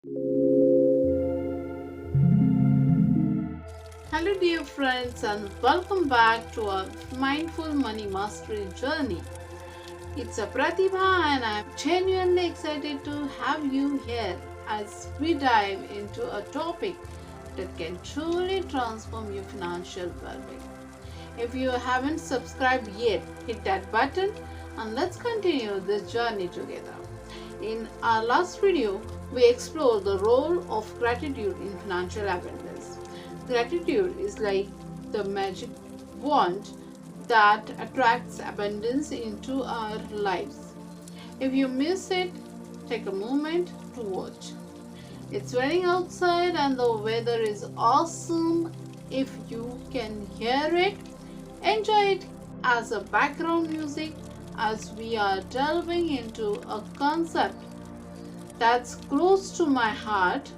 Hello, dear friends, and welcome back to our Mindful Money Mastery journey. It's a Pratibha, and I'm genuinely excited to have you here as we dive into a topic that can truly transform your financial well being. If you haven't subscribed yet, hit that button and let's continue this journey together. In our last video, we explored the role of gratitude in financial abundance. Gratitude is like the magic wand that attracts abundance into our lives. If you miss it, take a moment to watch. It's raining outside and the weather is awesome. If you can hear it, enjoy it as a background music as we are delving into a concept that's close to my heart: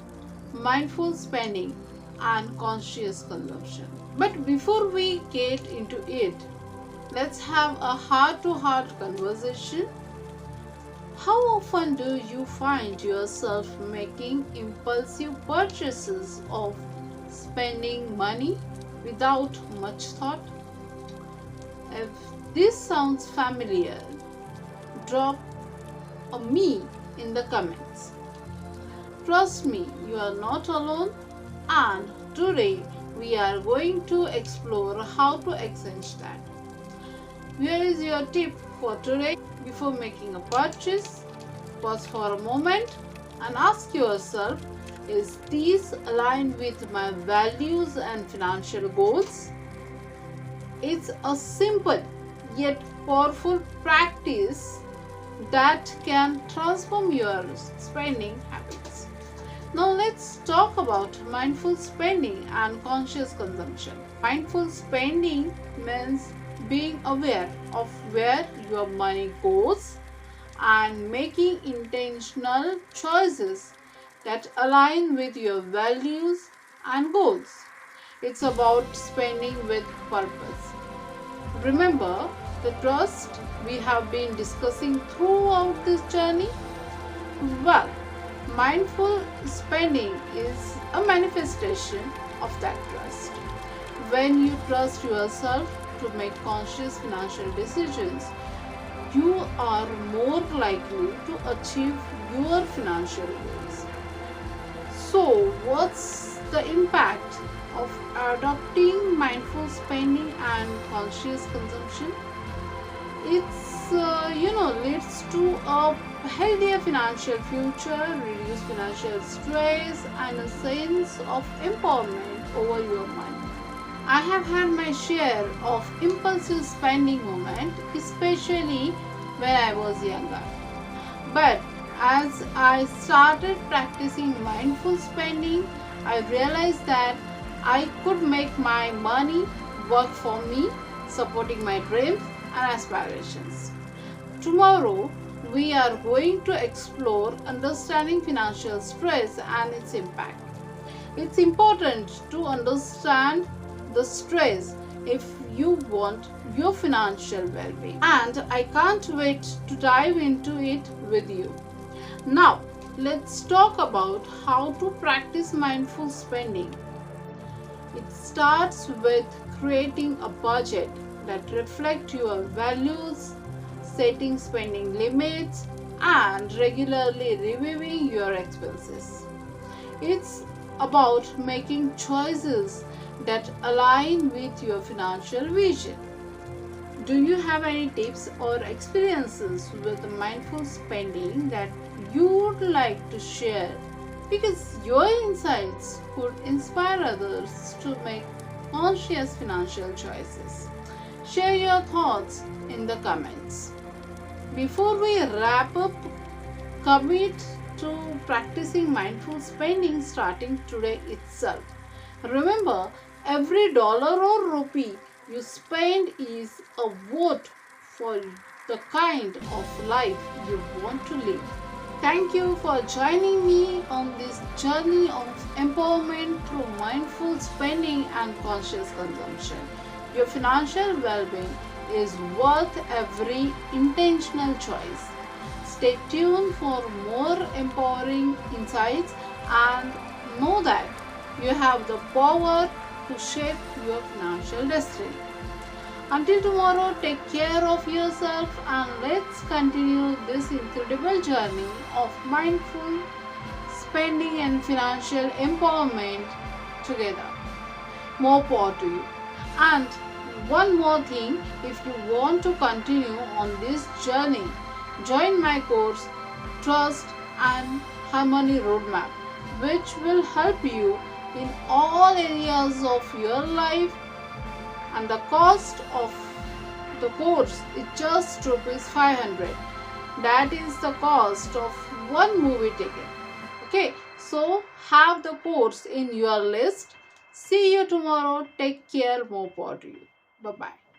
mindful spending and conscious consumption. But before we get into it, let's have a heart to heart conversation. How often do you find yourself making impulsive purchases of spending money without much thought? If this sounds familiar, drop a me in the comments. Trust me, you are not alone, and today we are going to explore how to exchange that. Here is your tip for today. Before making a purchase, pause for a moment and ask yourself, is this aligned with my values and financial goals? It's a simple yet powerful practice that can transform your spending habits. Now let's talk about mindful spending and conscious consumption. Mindful spending means being aware of where your money goes and making intentional choices that align with your values and goals. It's about spending with purpose. Remember the trust we have been discussing throughout this journey? Well, mindful spending is a manifestation of that trust. When you trust yourself to make conscious financial decisions, you are more likely to achieve your financial goals. So, what's the impact of adopting mindful spending and conscious consumption? It's leads to a healthier financial future, reduced financial stress, and a sense of empowerment over your money. I have had my share of impulsive spending moments, especially when I was younger. But as I started practicing mindful spending, I realized that I could make my money work for me, supporting my dreams and aspirations. Tomorrow, we are going to explore understanding financial stress and its impact. It's important to understand the stress if you want your financial well being, and I can't wait to dive into it with you. Now, let's talk about how to practice mindful spending. It starts with creating a budget that reflects your values, setting spending limits, and regularly reviewing your expenses. It's about making choices that align with your financial vision. Do you have any tips or experiences with mindful spending that you would like to share? Because your insights could inspire others to make conscious financial choices. Share your thoughts in the comments. Before we wrap up, commit to practicing mindful spending starting today itself. Remember, every dollar or rupee you spend is a vote for the kind of life you want to live. Thank you for joining me on this journey of empowerment through mindful spending and conscious consumption. Your financial well being is worth every intentional choice. Stay tuned for more empowering insights and know that you have the power to shape your financial destiny. Until tomorrow, take care of yourself and let's continue this incredible journey of mindful spending and financial empowerment together. More power to you. And one more thing, if you want to continue on this journey, join my course Trust and Harmony Roadmap, which will help you in all areas of your life, and the cost of the course is just rupees 500. That is the cost of one movie ticket. Okay, so have the course in your list. See you tomorrow. Take care. More power to you. Bye bye.